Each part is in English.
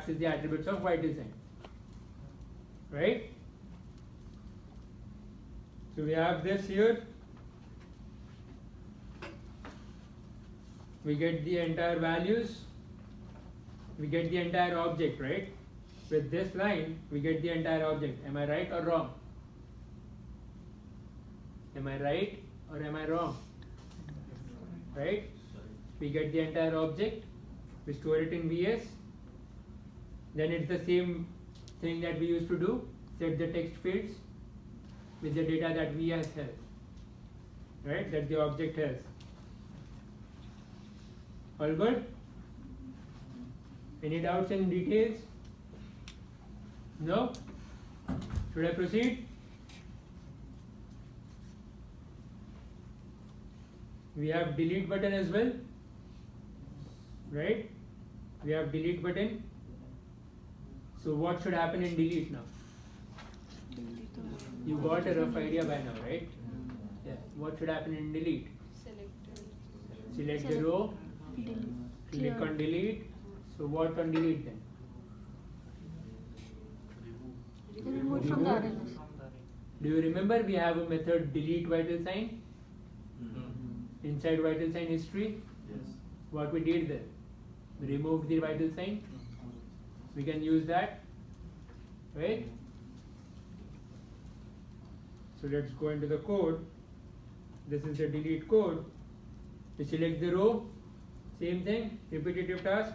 access the attributes of vital sign. Right? So we have this here. We get the entire values. We get the entire object, right? With this line, we get the entire object. Am I right or wrong? Am I right or am I wrong? Right? We get the entire object. We store it in VS. Then it's the same thing that we used to do. Set the text fields with the data that VS has. Right? That the object has. All good? Any doubts in details? No? Should I proceed? We have delete button as well. Right? We have delete button. So what should happen in delete now? You got a rough idea by now, right? Yeah. What should happen in delete? Select the row. Click on delete. So what on delete then? Remove from the RLS. Do you remember we have a method delete vital sign? Inside vital sign history? Yes. What we did there? We removed the vital sign. We can use that. Right? So let's go into the code. This is the delete code. We select the row. Same thing, repetitive task.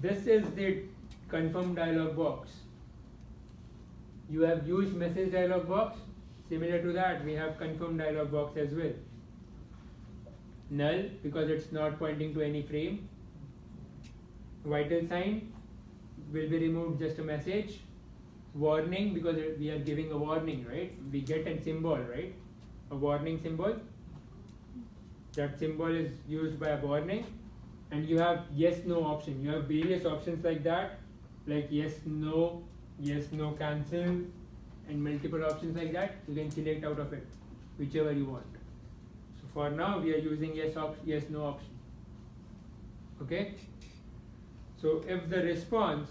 This is the confirm dialog box. You have used message dialog box. Similar to that, we have confirm dialog box as well. Null because it's not pointing to any frame. Vital sign will be removed, just a message. Warning because we are giving a warning, right? We get a symbol, right? A warning symbol. That symbol is used by a warning. And you have yes no option. You have various options like that, like yes no, cancel, and multiple options like that. You can select out of it whichever you want. So for now we are using yes no option. Okay? So if the response,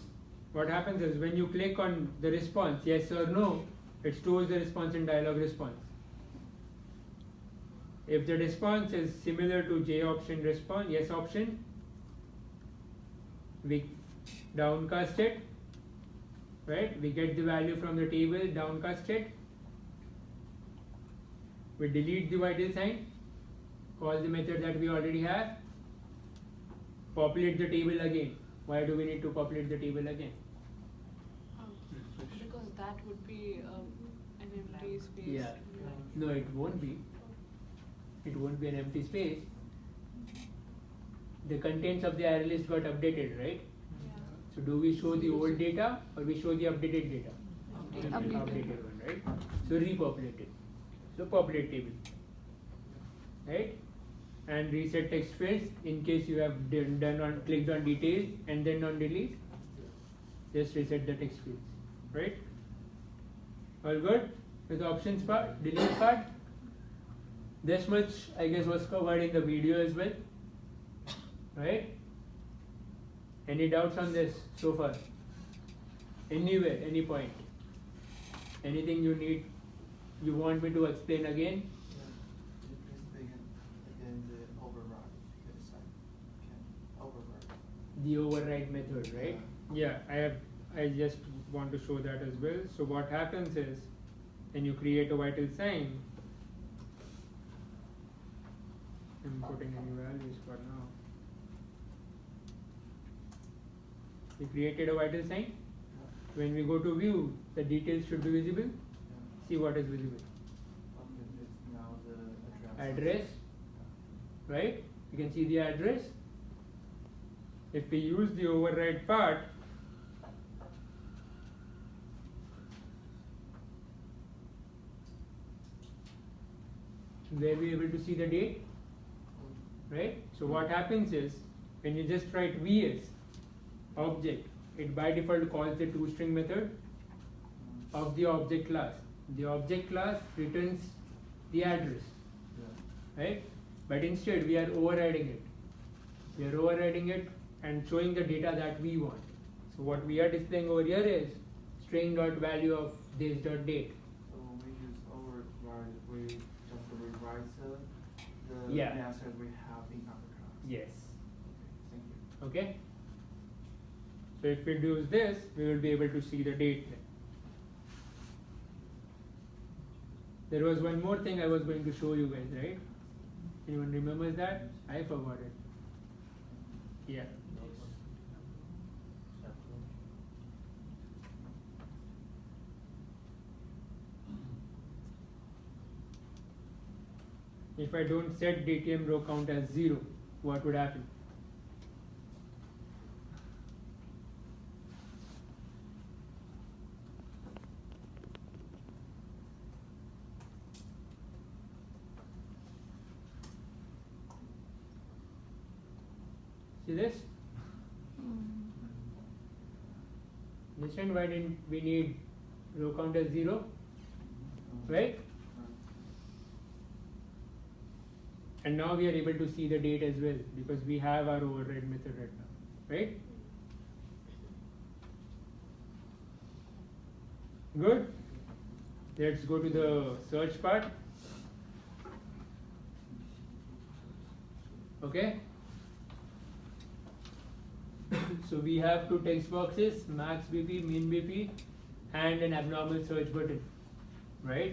what happens is when you click on the response yes or no, it stores the response in dialog response. If the response is similar to J option response, yes option, we downcast it, right? We get the value from the table, downcast it. We delete the vital sign, call the method that we already have, populate the table again. Why do we need to populate the table again? Because that would be an empty space. Yeah. No, it won't be. It won't be an empty space. The contents of the array list got updated, right? Yeah. So do we show the old data or we show the updated data? Updated. One, right? So repopulate it. So populate table, right? And reset text fields in case you have clicked on details and then on delete. Just reset the text fields, right? All good with the options part, delete part. This much I guess was covered in the video as well, right? Any doubts on this so far? Anywhere, any point? Anything you want me to explain again? The override method, right? Yeah, I just want to show that as well. So what happens is when you create a vital sign, I'm putting any values for now. We created a vital sign. When we go to view, the details should be visible. See what is visible. Address, right? You can see the address. If we use the override part, where we are able to see the date, right? So what happens is when you just write VS object, it by default calls the toString method of the object class. The object class returns the address, right? But instead we are overriding it. We are overriding it and showing the data that we want. So what we are displaying over here is string dot value of this dot date. So we use override, we just rewrite the Yeah. method we have in our class. Yes. Thank you. Okay. So if we do this, we will be able to see the date. There was one more thing I was going to show you guys, right? Anyone remembers that? I forgot it. Yeah. If I don't set DTM row count as 0, what would happen? See this? Understand why didn't we need row count as 0? Right? And now we are able to see the date as well because we have our override method right now. Right? Good? Let's go to the search part. Okay? So we have two text boxes, max BP, min BP, and an abnormal search button, right?